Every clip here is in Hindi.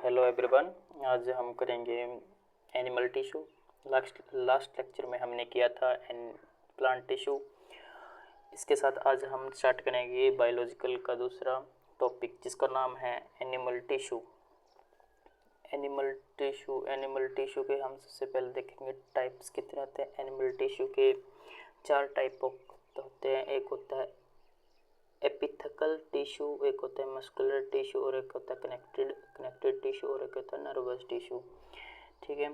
Hello everyone. आज हम करेंगे एनिमल टिश्यू। लास्ट लेक्चर में हमने किया था प्लांट टिश्यू। इसके साथ आज हम स्टार्ट करेंगे बायोलॉजिकल का दूसरा टॉपिक, जिसका नाम है एनिमल टिश्यू। एनिमल टिश्यू के हम सबसे पहले देखेंगे टाइप्स कितने होते हैं। एनिमल टिश्यू के 4 टाइप होते हैं। एक होता है एपिथेकल टिश्यू, एक होता है मस्कुलर टिश्यू और एक होता है कनेक्टेड टिश्यू और एक होता है नर्वस टिश्यू। ठीक है,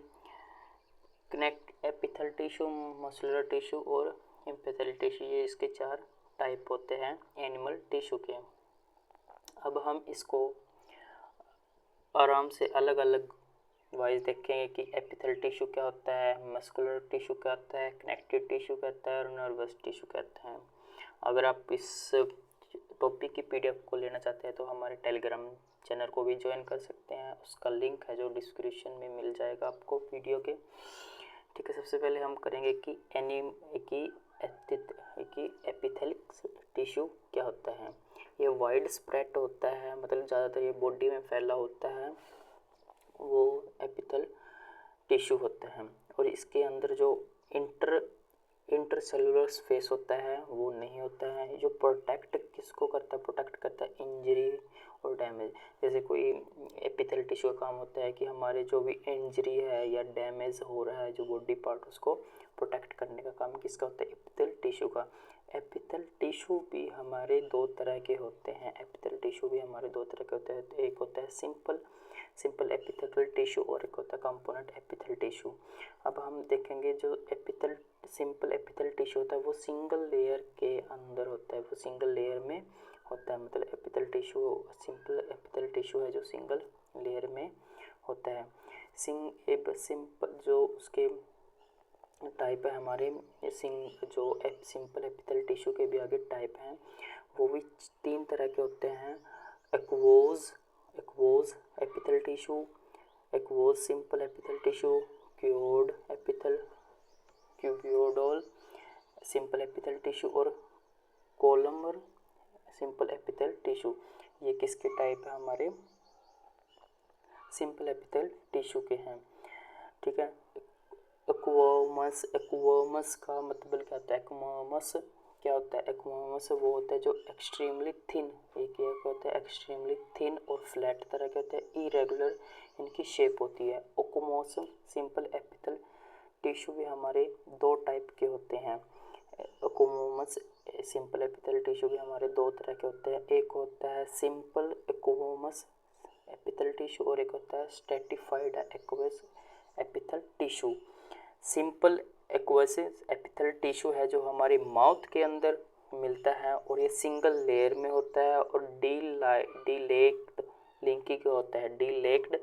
एपिथेल टिश्यू, मस्कुलर टिश्यू और एपिथेल टिश्यू, ये इसके 4 टाइप होते हैं एनिमल टिश्यू के। अब हम इसको आराम से अलग अलग वाइज देखेंगे कि एपिथेल टिश्यू क्या होता है, मस्कुलर टिश्यू क्या होता है, कनेक्टेड टिश्यू क्या होता है और नर्वस टिश्यू क्या होता है। अगर आप इस टॉपिक की पीडीएफ को लेना चाहते हैं तो हमारे टेलीग्राम चैनल को भी ज्वाइन कर सकते हैं। उसका लिंक है जो डिस्क्रिप्शन में मिल जाएगा आपको वीडियो के। ठीक है, सबसे पहले हम करेंगे कि एपिथेलिक टिश्यू क्या होता है। ये वाइड स्प्रेड होता है, मतलब ज़्यादातर ये बॉडी में फैला होता है, वो एपिथेल टिश्यू होता है। और इसके अंदर जो इंटरसेलुलर स्पेस होता है वो नहीं होता है। जो प्रोटेक्ट किसको करता है, प्रोटेक्ट करता है इंजरी और डैमेज। जैसे कोई एपिथेल टिश्यू का काम होता है कि हमारे जो भी इंजरी है या डैमेज हो रहा है जो बॉडी पार्ट, उसको प्रोटेक्ट करने का काम किसका होता है, एपिथेल टिश्यू का। एपिथेल टिश्यू भी हमारे 2 तरह के होते हैं। एपिथेल टिश्यू भी हमारे 2 तरह के होते हैं। एक होता है सिंपल एपिथेल टिश्यू और एक होता है कंपोनेंट एपिथेल टिश्यू। अब हम देखेंगे जो सिंपल एपिथेल टिश्यू होता है वो सिंगल लेयर के अंदर होता है, वो सिंगल लेयर में होता है। मतलब सिंपल एपिथेल टिश्यू है जो सिंगल लेयर में होता है। सिंपल जो उसके टाइप है हमारे सिंपल एपिथेल टिश्यू के भी आगे टाइप हैं, वो भी 3 तरह के होते हैं। Squamous epithelial tissue, squamous simple epithelial tissue, cuboidal simple epithelial tissue और कोलमर सिंपल एपिथेल टिश्यू। ये किसके टाइप है, हमारे सिंपल एपिथेल टिश्यू के हैं। ठीक है, एक्वोमस का मतलब क्या होता है, एक्वोमस क्या होता है, एक्वोमस वो होता है जो एक्सट्रीमली थिन, एक होता है एक्सट्रीमली थिन और फ्लैट तरह के होते हैं, इरेगुलर इनकी शेप होती है। ओकोमोस सिंपल एपिथेल टिश्यू भी हमारे 2 टाइप के होते हैं। ओकोमोस सिंपल एपिथेल टिश्यू भी हमारे 2 तरह के होते हैं। एक होता है सिंपल एक्वोमस एपिथेल टिश्यू और एक होता है stratified squamous epithelial tissue. Simple squamous epithelial tissue है जो हमारे माउथ के अंदर मिलता है और ये सिंगल लेयर में होता है और डीलेक्ड लिंकी का होता है। डीलेक्ड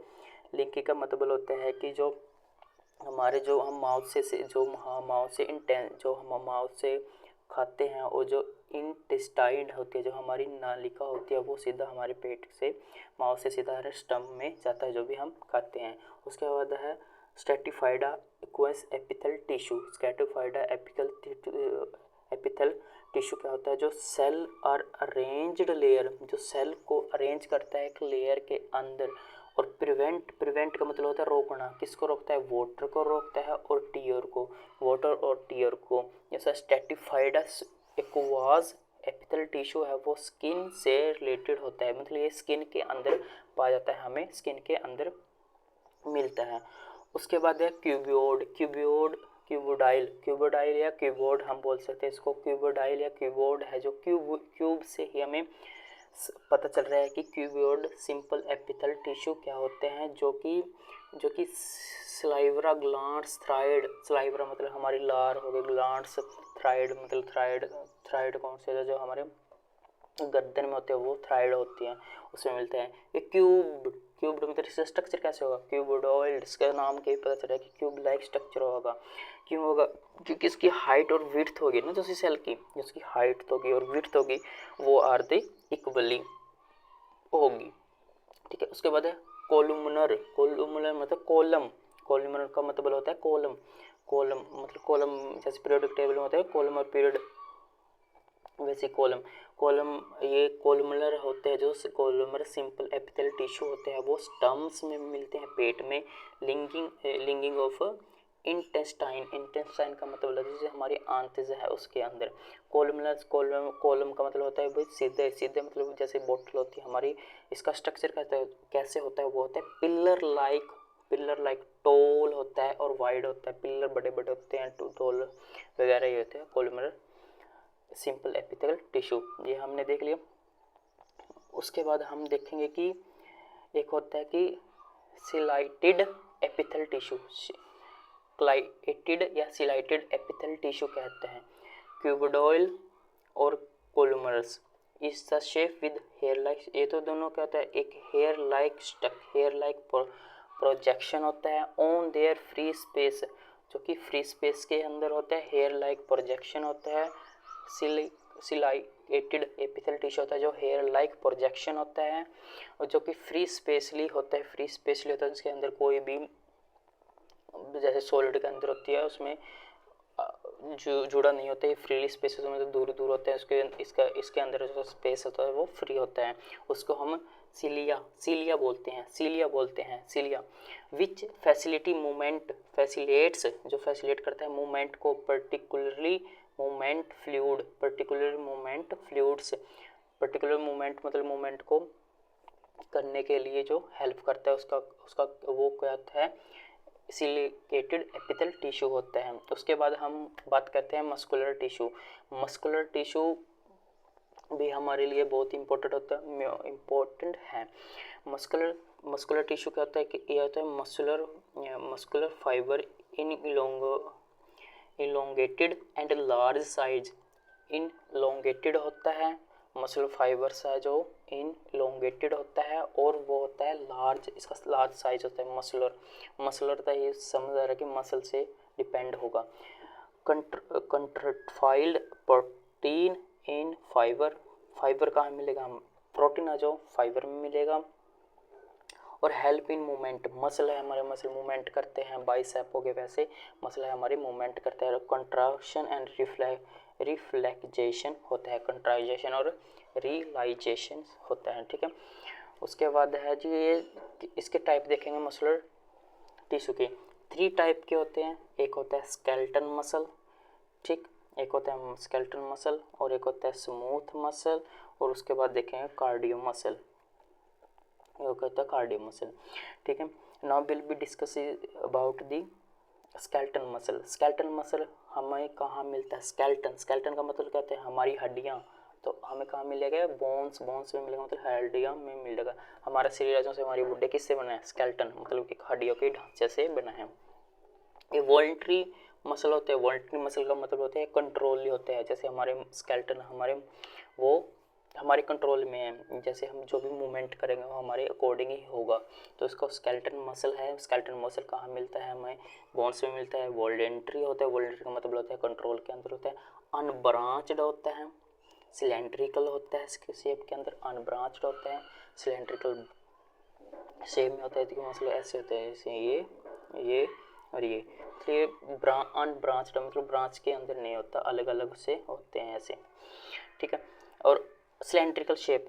लिंकी का मतलब होता है कि जो हम माउथ से खाते हैं और जो इंटेस्टाइन होती है, जो हमारी नालिका होती है, वो सीधा हमारे पेट से माउथ से सीधा स्टमक में जाता है जो भी हम खाते हैं। उसके बाद है स्ट्रेटिफाइडा एक्वस एपिथेल टिश्यू। स्ट्रेटिफाइडा एपिथेल टिश्यू क्या होता है, जो सेल आर अरेंज्ड लेयर, जो सेल को अरेंज करता है एक लेयर के अंदर और प्रिवेंट का मतलब होता है रोकना। किसको रोकता है, वाटर को रोकता है और टीयर को। जैसा स्ट्रेटिफाइडा एक्वास एपिथेल टिश्यू है वो स्किन से रिलेटेड होता है, मतलब ये स्किन के अंदर पाया जाता है, हमें स्किन के अंदर मिलता है। उसके बाद है क्यूबोडाइल या क्यूबोड हम बोल सकते हैं इसको। क्यूबोडाइल या क्यूबोड है जो क्यूब से ही हमें पता चल रहा है कि क्यूबोड सिंपल एपिथेल टिश्यू क्या होते हैं, जो कि स्लाइवरा ग्लैंड्स स्लाइवरा मतलब हमारी लार हो गई, ग्लैंड्स थ्राइड मतलब थ्राइड कौन से जो हमारे गर्दन में होते हैं वो थ्राइड होती हैं, उसमें मिलते हैं। ये क्यूब्ड मतलब इसका स्ट्रक्चर कैसे होगा, क्यूबोडॉइड, इसके नाम के पता चल रहा है कि क्यूब लाइक स्ट्रक्चर होगा। क्यों होगा, क्योंकि इसकी हाइट और विड्थ होगी ना, जो इसी सेल की जिसकी हाइट होगी और विड्थ होगी वो आर द इक्वली होगी। ठीक है, उसके बाद है कोलुमनर मतलब कोलुमनर का मतलब होता है कॉलम मतलब कॉलम, जैसे पीरियोडिक टेबल में होता है कॉलम और पीरियड वैसे कॉलम कॉलम ये कोलमुलर होते हैं, जो कोलमुलर सिंपल एपिथेलियल टिश्यू होते हैं वो स्टम्स में मिलते हैं पेट में। लिंगिंग ऑफ इंटेस्टाइन का मतलब है जैसे हमारी आंतज है उसके अंदर। कॉलम का मतलब होता है भाई सीधे सीधे, मतलब जैसे बोतल होती है हमारी, इसका स्ट्रक्चर कैसे होता है, वो होता है पिलर लाइक टोल होता है और वाइड होता है। पिलर बड़े बड़े होते हैं, टोल वगैरह ये होते हैं कोलमुलर सिंपल एपिथेलियल टिश्यू, ये हमने देख लिया। उसके बाद हम देखेंगे कि एक होता है कि सिलाइटेड एपिथेलियल टिश्यू, क्लाइटेड या सिलाइटेड एपिथेलियल टिश्यू कहते हैं। क्यूबोइडल और columnar is the shape with hair like, ये तो दोनों क्या होता है, एक हेयर लाइक प्रोजेक्शन होता है ऑन देयर फ्री स्पेस, जो कि फ्री स्पेस के अंदर होता है, हेयर लाइक प्रोजेक्शन होता है। सिलाइटेड एपिथेलियल टिश्यू होता है जो हेयर लाइक प्रोजेक्शन होता है और जो कि फ्री स्पेसली होता है जिसके अंदर कोई भी, जैसे सॉलिड के अंदर होती है उसमें जुड़ा नहीं होता है, फ्रीली स्पेस में तो दूर दूर होता है, इसके अंदर जो स्पेस होता है वो फ्री होता है, उसको हम सीलिया बोलते हैं। विच फैसिलिटी मूवमेंट फैसिलेट्स, जो फैसिलेट करता है मूवमेंट को, पर्टिकुलर मूवमेंट मतलब मूवमेंट को करने के लिए जो हेल्प करता है उसका वो क्या होता है, सिलिकेटेड एपिथेलियल टिश्यू होता है। उसके बाद हम बात करते हैं मस्कुलर टिश्यू भी हमारे लिए बहुत इम्पोर्टेंट है। मस्कुलर टिश्यू क्या होता है कि यह होता है muscular fibre elongated and large size. Elongated होता है मसल फाइबर्स है जो इनलोंगेटेड होता है, और वो होता है लार्ज, इसका लार्ज साइज होता है। मसलर तो ये समझ आ रहा है कि मसल से डिपेंड होगा। कंट्रफाइल्ड प्रोटीन इन फाइबर कहाँ मिलेगा, प्रोटीन आ जाओ फाइबर में मिलेगा। और हेल्प इन मूवमेंट, मसल है हमारे, मसल मूवमेंट करते हैं, बाइसेप हो गए वैसे मसल है हमारे मूवमेंट करते हैं। कंट्रैक्शन एंड रिफ्लेक्सेशन होता है, कंट्राइजेशन और रिलाइजेशन होता है, ठीक है। उसके बाद है जी ये इसके टाइप देखेंगे मसलर टिश्यू के 3 टाइप के होते हैं। एक होता है स्केलेटन मसल, ठीक, एक होता है स्केलेटन मसल और एक होता है स्मूथ मसल, और उसके बाद देखेंगे कार्डियो मसल, ये कहता है कार्डियो मसल, ठीक है। Now will be discuss about the skeleton muscle हमें कहाँ मिलता है। स्केलेटन का मतलब कहते हैं हमारी हड्डियाँ, तो हमें कहाँ मिलेगा, बोन्स में मिलेगा, मतलब हड्डियाँ में मिलेगा। हमारा शरीर से हमारी बुड्ढे किससे बना है, स्केलेटन मतलब कि हड्डियों के ढांचे से बना है। ये वॉलंटरी मसल होते हैं, वॉलंटरी मसल का मतलब होता है कंट्रोल होते हैं, जैसे हमारे स्केलेटन वो हमारे कंट्रोल में है, जैसे हम जो भी मूवमेंट करेंगे वो हमारे अकॉर्डिंग ही होगा, तो इसको स्केलेटन मसल है। स्केलेटन मसल कहाँ मिलता है, हमें बोन्स में मिलता है। वॉलंटरी होता है, वॉलंटरी का मतलब होता है कंट्रोल के अंदर होता है। अनब्रांच्ड होता है, सिलेंड्रिकल होता है, इसके शेप के अंदर अनब्रांच्ड होता है, सिलेंड्रिकल शेप में होता है, तो मतलब ऐसे होता है, जैसे ये और ये। तो ये अनब्रांच्ड मतलब ब्रांच के अंदर नहीं होता, अलग अलग से होते हैं ऐसे, ठीक है। और सिलेंड्रिकल शेप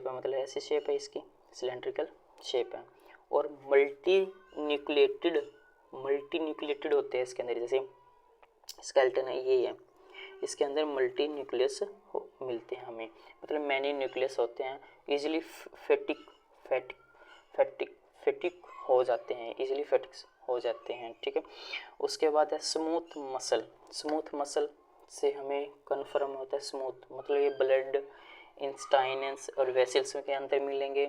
है मतलब ऐसी शेप है इसकी, सिलेंड्रिकल शेप है। और मल्टी न्यूक्लिएटेड होते हैं इसके अंदर, जैसे स्केलेटन है ये है, इसके अंदर मल्टी न्यूक्लियस मिलते हैं हमें, मतलब मैनी न्यूक्लियस होते हैं, इजीली फैटिक हो जाते हैं, ठीक है। उसके बाद है स्मूथ मसल से हमें कन्फर्म होता है स्मूथ मतलब ये ब्लड इंस्टाइनेंस और वेसल्स के अंदर मिलेंगे।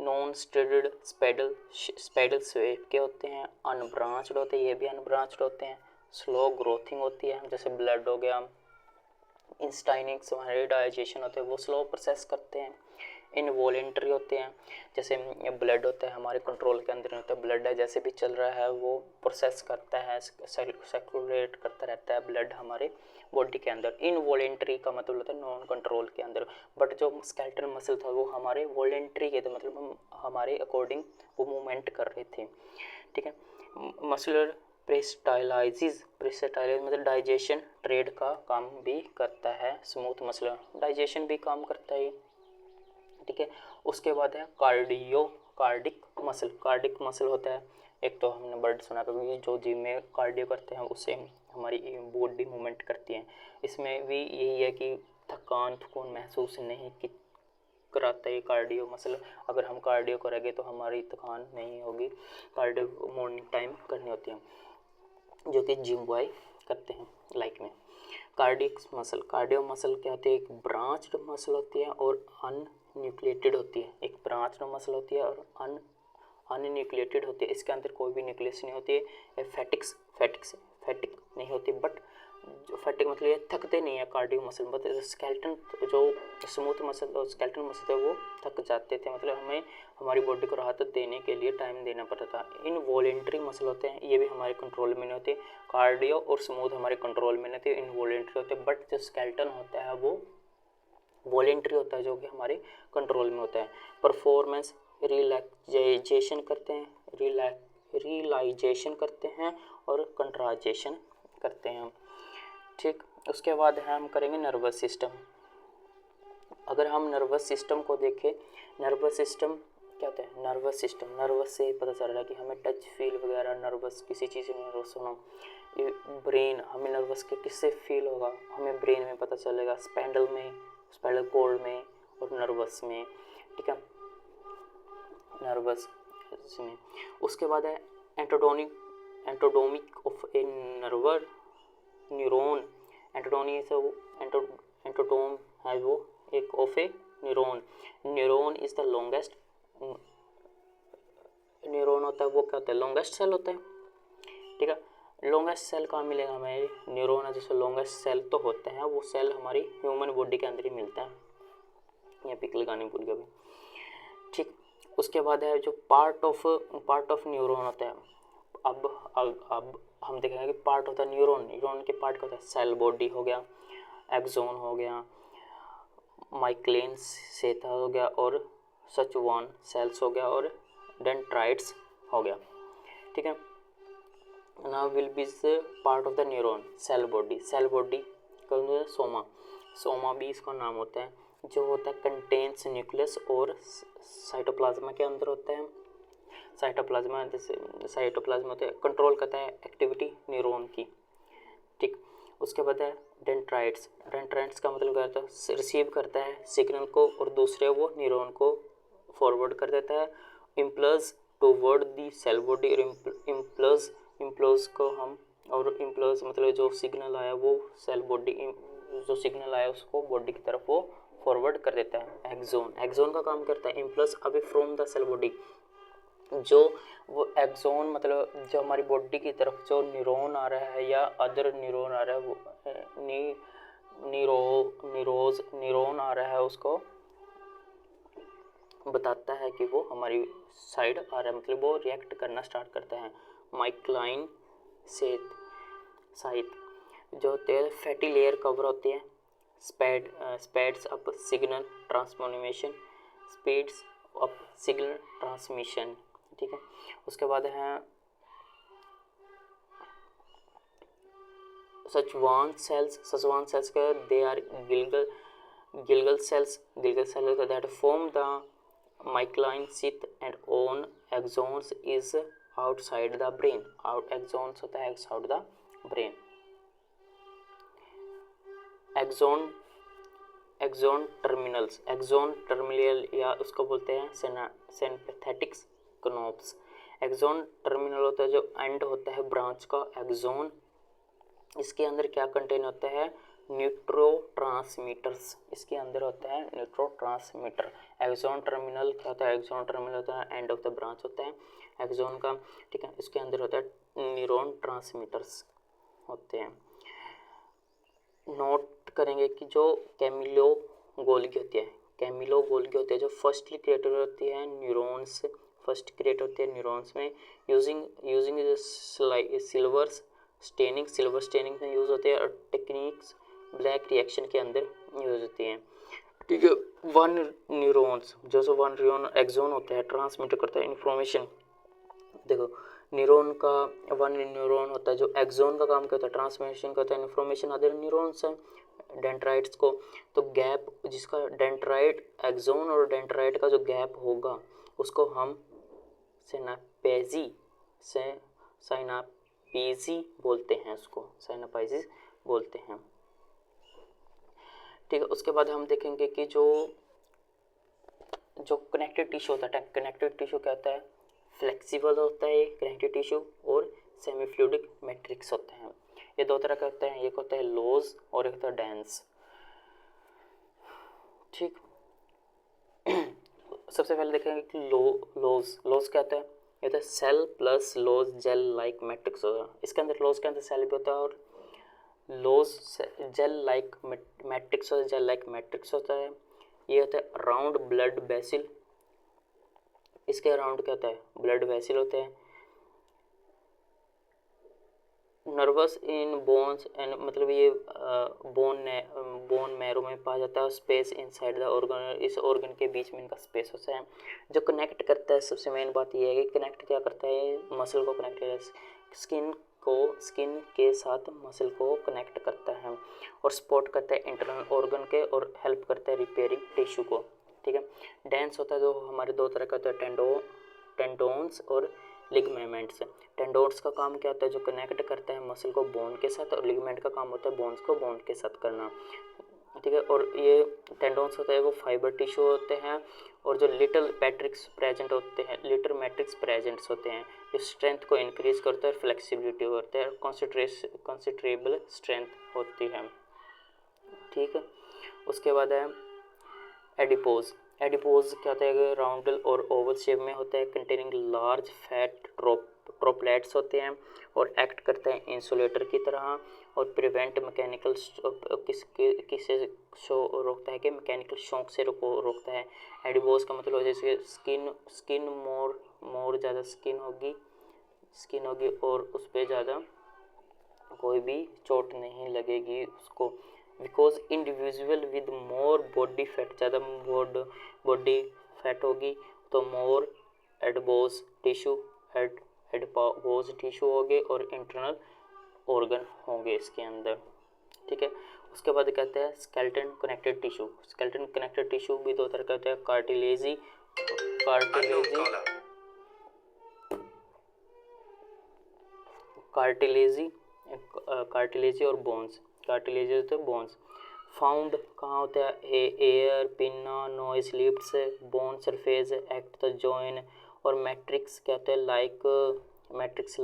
नॉन स्टेरॉइड स्पेडल शेप के होते हैं, अनब्रांच्ड होते हैं, ये भी अनब्रांच्ड होते हैं। स्लो ग्रोथिंग होती है, जैसे ब्लड हो गया, इंस्टाइनिक्स हमारे डाइजेशन होते हैं वो स्लो प्रोसेस करते हैं। इनवॉलेंट्री होते हैं, जैसे ब्लड होता है हमारे कंट्रोल के अंदर होता है, ब्लड है जैसे भी चल रहा है वो प्रोसेस करता है, सर्कुलेट करता रहता है ब्लड हमारे बॉडी के अंदर। इनवॉलेंट्री का मतलब होता है नॉन कंट्रोल के अंदर, बट जो स्केलेटल मसल था वो हमारे वॉलेंट्री के थे, मतलब हम हमारे अकॉर्डिंग वो मूवमेंट कर रहे थे, ठीक है। मसलर प्रेस्टाइलाइज मतलब डाइजेशन ट्रेड का काम भी करता है। स्मूथ मसल डाइजेशन भी काम करता है, ठीक है। उसके बाद है कार्डिक मसल होता है। एक तो हमने वर्ड सुना कभी, जो जिम में कार्डियो करते हैं उससे हमारी बॉडी मूवमेंट करती है। इसमें भी यही है कि थकान महसूस नहीं कराता है कार्डियो मसल। अगर हम कार्डियो करेंगे तो हमारी थकान नहीं होगी। कार्डियो मॉर्निंग टाइम करनी होती है, जो कि जिम बॉय करते हैं लाइक में। कार्डियो मसल क्या होती है? एक ब्रांच्ड मसल होती है और अनन्यूक्लिएटेड होती है। एक ब्रांच्ड मसल होती है और अनन्यूक्लिएटेड होती है। इसके अंदर कोई भी न्यूक्लियस नहीं होती है। फैटिक नहीं होती, बट जो फैटिक मतलब ये थकते नहीं है कार्डियो मसल। मतलब स्केलेटन जो स्मूथ मसल और स्केलेटन मसल है वो थक जाते थे, मतलब हमें हमारी बॉडी को राहत देने के लिए टाइम देना पड़ता था। इनवॉलेंट्री मसल होते हैं, ये भी हमारे कंट्रोल में नहीं होते। कार्डियो और स्मूथ हमारे कंट्रोल में नहीं होते, इनवॉलेंट्री होते हैं। बट जो स्केलेटन होता है वो वॉलेंट्री होता है, जो कि हमारे कंट्रोल में होता है। परफॉर्मेंस रिलैक्सेशन करते हैं, रिलैक्सेशन करते हैं और कंट्राजेशन करते हैं, ठीक। उसके बाद हम करेंगे नर्वस सिस्टम। अगर हम नर्वस सिस्टम को देखें, नर्वस सिस्टम क्या होता है? नर्वस से पता चल रहा है कि हमें टच फील वगैरह, नर्वस किसी चीज़ में नर्वस होना। ब्रेन हमें नर्वस के किससे फील होगा? हमें ब्रेन में पता चलेगा, स्पाइनल कॉर्ड में और नर्वस में, ठीक है, नर्वस में। उसके बाद है एंटोडोमिक ऑफ ए न्यूरॉन। एंटोडोम है वो एक of A neuron is the longest. Neuron होता है वो क्या होता है? लॉन्गेस्ट सेल होता है, ठीक है। लॉन्गेस्ट सेल कहाँ मिलेगा हमें? न्यूरॉन है, जैसे लॉन्गेस्ट सेल तो होता है, वो सेल हमारी ह्यूमन बॉडी के अंदर ही मिलता है। यहाँ पिक लगानी भूल गया, ठीक। उसके बाद है जो पार्ट ऑफ न्यूरॉन होता है। अब हम देखेंगे कि पार्ट होता है न्यूरॉन के पार्ट का होता है। सेल बॉडी हो गया, एक्सोन हो गया, माइक्लेन सेथा हो गया और सचवान सेल्स हो गया और डेंड्राइट्स हो गया, ठीक है। Now will be part of the neuron cell body का सोमा भी इसका नाम होता है, जो होता है कंटेन्स न्यूक्लियस और साइटोप्लाज्मा के अंदर होता है। साइटोप्लाज्मा होता है, कंट्रोल करता है एक्टिविटी न्यूरॉन की, ठीक। उसके बाद है डेंड्राइट्स का मतलब क्या होता है? रिसीव करता है सिग्नल को और दूसरे वो न्यूरॉन को फॉरवर्ड कर देता है। Impulse toward the cell body, impulse को हम और इम्पल्स मतलब जो सिग्नल आया वो सेल बॉडी, जो सिग्नल आया उसको बॉडी की तरफ वो फॉरवर्ड कर देता है। एक्सोन का काम करता है impulse away from the cell body. जो वो एक्सोन मतलब जो हमारी बॉडी की तरफ जो न्यूरॉन आ रहा है या अदर न्यूरॉन आ रहा है, वो न्यूरॉन आ रहा है, उसको बताता है कि वो हमारी साइड आ रहा है, मतलब वो रिएक्ट करना स्टार्ट करता है। माइक्लाइन साइट जो होते हैं फैटी लेयर कवर होती है। स्पीड्स अप सिग्नल ट्रांसमिशन, ठीक है। उसके बाद है सचवान सेल्स का they are glial cells that form the myelin sheath and on axons is outside the brain. Axons होता है outside the brain. Axon terminal या उसको बोलते हैं सिंपैथेटिक क्नोप्स। एक्सोन टर्मिनल होता है जो एंड होता है ब्रांच का एक्सोन। इसके अंदर क्या कंटेन होता है? न्यूरोट्रांसमीटर्स इसके अंदर होता है, न्यूरोट्रांसमीटर। एक्सोन टर्मिनल क्या होता है? एक्सोन टर्मिनल होता है एंड ऑफ द ब्रांच होता है एक्सोन का, ठीक है। इसके अंदर होता है न्यूरॉन ट्रांसमीटर्स होते हैं। नोट करेंगे कि जो कैमिलो गोल्गी होती है जो फर्स्टली क्रिएटेड होती है न्यूरॉन्स, में यूजिंग सिल्वर स्टेनिंग में यूज़ होते हैं और टेक्निक्स ब्लैक रिएक्शन के अंदर यूज होती हैं, ठीक है। वन न्यूरॉन एक्सोन होता है ट्रांसमिट करता है इन्फॉर्मेशन। देखो न्यूरॉन का वन न्यूरॉन होता है जो एक्सोन का काम करता है, ट्रांसमिशन करता है इन्फॉर्मेशन अदर न्यूरॉन्स है डेंड्राइट्स को। तो गैप जिसका डेंड्राइट एक्सोन और डेंड्राइट का जो गैप होगा उसको हम सिनापेजी से साइनापीजी बोलते हैं, उसको साइनापाइजिस बोलते हैं। ठीक है, उसके बाद हम देखेंगे कि जो कनेक्टिव टिश्यू होता है, कनेक्टिव टिश्यू क्या होता है, फ्लेक्सिबल होता है कनेक्टिव टिश्यू और सेमी फ्लूइडिक मैट्रिक्स होते हैं। ये दो तरह के होते हैं, एक होता है लोज और एक होता है डेंस। ठीक सबसे पहले देखेंगे कि लोज क्या होता है। ये होता है सेल प्लस लोज जेल लाइक मैट्रिक्स होता है। इसके अंदर लोज के अंदर सेल भी होता है और लोज जेल लाइक मैट्रिक्स होता है, जेल लाइक मैट्रिक्स होता है। ये होता है राउंड ब्लड वेसिल, इसके अराउंड क्या होता है, ब्लड वेसिल होते हैं। नर्वस इन बोन्स एंड मतलब ये बोन मैरो में पाया जाता है। स्पेस इनसाइड द ऑर्गन, इस ऑर्गन के बीच में इनका स्पेस होता है। जो कनेक्ट करता है, सबसे मेन बात ये है कि कनेक्ट क्या करता है, मसल को कनेक्ट करता है, स्किन के साथ मसल को कनेक्ट करता है और सपोर्ट करता है इंटरनल ऑर्गन के और हेल्प करता है रिपेयरिंग टिश्यू को। ठीक है, डेंस होता है जो हमारे दो तरह का होता है, टेंडोन्स और लिगामेंट्स। टेंडोन्स का काम क्या होता है, जो कनेक्ट करता है मसल को बोन के साथ, और लिगामेंट का काम होता है बोन्स को बोन के साथ करना। ठीक है, और ये टेंडोन्स होता है वो फाइबर टिश्यू होते हैं और जो लिटिल मैट्रिक्स प्रेजेंट होते हैं, लिटिल मैट्रिक्स प्रेजेंट्स होते हैं, जो स्ट्रेंथ को इंक्रीज करता है, फ्लेक्सिबिलिटी होता है, कंसिडरेबल स्ट्रेंथ होती है। ठीक है, उसके बाद है एडिपोज। एडिपोज क्या होता है, राउंडल और ओवल शेप में होता है, कंटेनिंग लार्ज फैट ट्रोपलेट्स होते हैं और एक्ट करता है इंसुलेटर की तरह और प्रिवेंट मैकेनिकल किससे रोकता है कि मैकेनिकल शॉक से रोकता है। एडिपोज का मतलब जैसे स्किन मोर ज़्यादा स्किन होगी और उस पर ज़्यादा कोई भी चोट नहीं लगेगी उसको। Because individual with more body fat, ज़्यादा बॉडी फैट होगी तो मोर एडपोज टिश्यू होंगे और इंटरनल ऑर्गन होंगे इसके अंदर। ठीक है, उसके बाद कहते हैं skeleton connected tissue. Skeleton connected tissue भी दो तरह का होता है, कार्टिलेजी और बोन्स। कार्टिलेजी होते हैं बोन्स। फाउंड कहाँ होता है, ear pinna nose lips bone surface at the joint. और मैट्रिक्स क्या होता है, मैट्रिक्स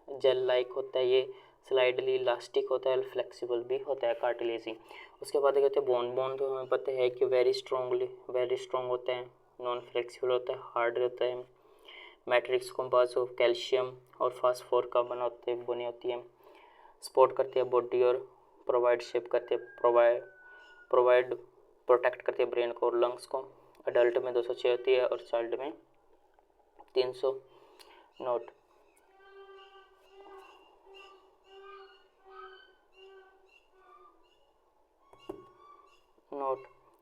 जेल लाइक होता है, ये स्लाइडली इलास्टिक होता है, फ्लेक्सिबल भी होता है कार्टिलेजी। उसके बाद कहते हैं बोन तो हमें पता है कि वेरी स्ट्रॉन्ग होता है, नॉन फ्लेक्सिबल होता है, हार्ड होता है। मैट्रिक्स कंपास ऑफ कैल्शियम और फास्फोर का बनी होती है, सपोर्ट करती है बॉडी और प्रोवाइड शेप करती है, प्रोटेक्ट करती है ब्रेन को और लंग्स को। अडल्ट में 206 होती है और चाइल्ड में 300। नोट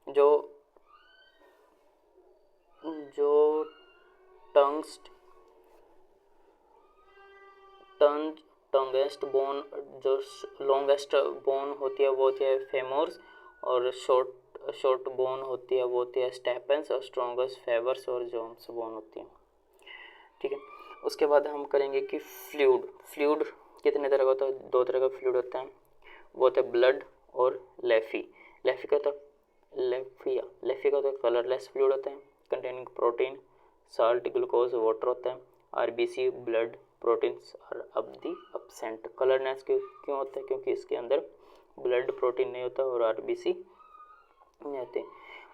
जो टंगेस्ट बोन, जो लॉन्गेस्ट बोन होती है वो होती है फेमोर्स और शॉर्ट बोन होती है वो होती है स्टेपेंस और स्ट्रॉन्गेस्ट फेवर्स और जोन्स बोन होती है। ठीक है, उसके बाद हम करेंगे कि फ्लूइड कितने तरह का होता है, दो तरह का फ्लूइड होता है, वो होता है ब्लड और लेफी का होता है लेफी का होता है कलरलेस फ्लूइड होता है, containing protein salt glucose water होता है। RBC blood proteins are absent. Colourless क्यों होता है, क्योंकि इसके अंदर ब्लड प्रोटीन नहीं होता और आरबीसी नहीं होते।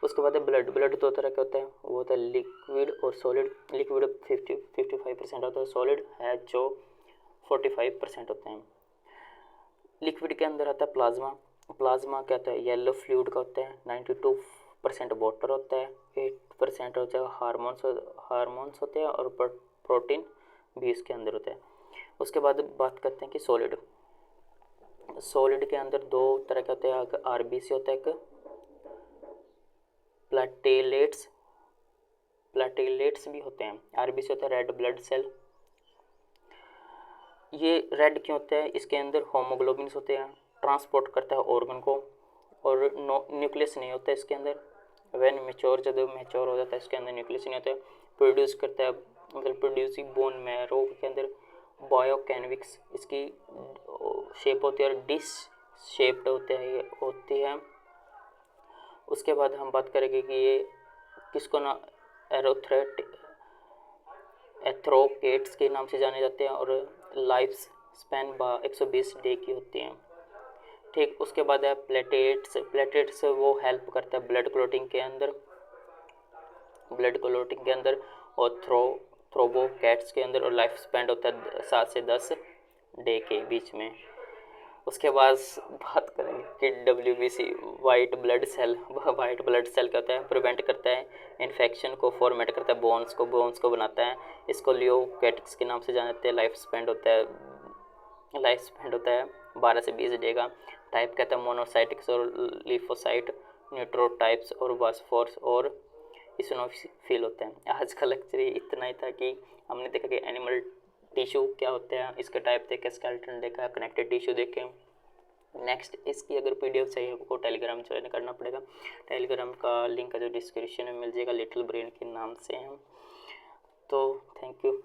उसके बाद ब्लड दो तरह का होता है, वो होता है लिक्विड और सॉलिड। लिक्विड 55% होता है, सॉलिड है जो 45% होते हैं। लिक्विड के अंदर आता है प्लाज्मा क्या होता है, येलो फ्लूइड का होता है, 92% वाटर होता है, 8% होता है हार्मोन्स होते हैं और प्रोटीन भी इसके अंदर होता है। उसके बाद बात करते हैं कि सॉलिड के अंदर दो तरह के होते हैं, आरबीसी होता है, एक प्लेटलेट्स भी होते हैं। आरबीसी होता है रेड ब्लड सेल ये रेड क्यों होता है? इसके अंदर होमोग्लोबिन्स होते हैं, ट्रांसपोर्ट करता है ऑर्गन को, और न्यूक्लियस नहीं होता है इसके अंदर। व्हेन मेच्योर, जब मेच्योर हो जाता है इसके अंदर न्यूक्लियस नहीं होता है। प्रोड्यूस करता है, मतलब प्रोड्यूसिंग बोन मैरो के अंदर बायोकैनविक्स, इसकी शेप होती है और डिश शेप्ड होती है। उसके बाद हम बात करेंगे कि ये किसको ना एथ्रोकेट्स के नाम से जाने जाते हैं, और लाइफ स्पैन 120 डे की होती हैं। ठीक, उसके बाद है प्लेटेट्स वो हेल्प करता है ब्लड क्लोटिंग के अंदर, और थ्रोबोकैट्स के अंदर, और लाइफ स्पैन होता है 7 से 10 डे के बीच में। उसके बाद बात करेंगे कि WBC वाइट ब्लड सेल क्या होता है? प्रिवेंट करता है इन्फेक्शन को, फॉर्मेट करता है बोन्स को बनाता है। इसको लियोकैटिक्स के नाम से जाने जाते हैं। लाइफ स्पैन होता है 12 से 20 डे का। टाइप कहता है मोनोसाइटिक्स और लिफोसाइट, न्यूट्रोटाइप्स और वास्फोर्स और इसोनोफिल होते हैं। आज का लेक्चर इतना ही था कि हमने देखा कि एनिमल टिश्यू क्या होते हैं, इसके टाइप देखे, स्केलेटन देखा, कनेक्टेड टिश्यू देखे। नेक्स्ट इसकी अगर PDF चाहिए आपको टेलीग्राम ज्वाइन करना पड़ेगा। टेलीग्राम का लिंक जो डिस्क्रिप्शन में मिल जाएगा, लिटिल ब्रेन के नाम से हैं। तो थैंक यू।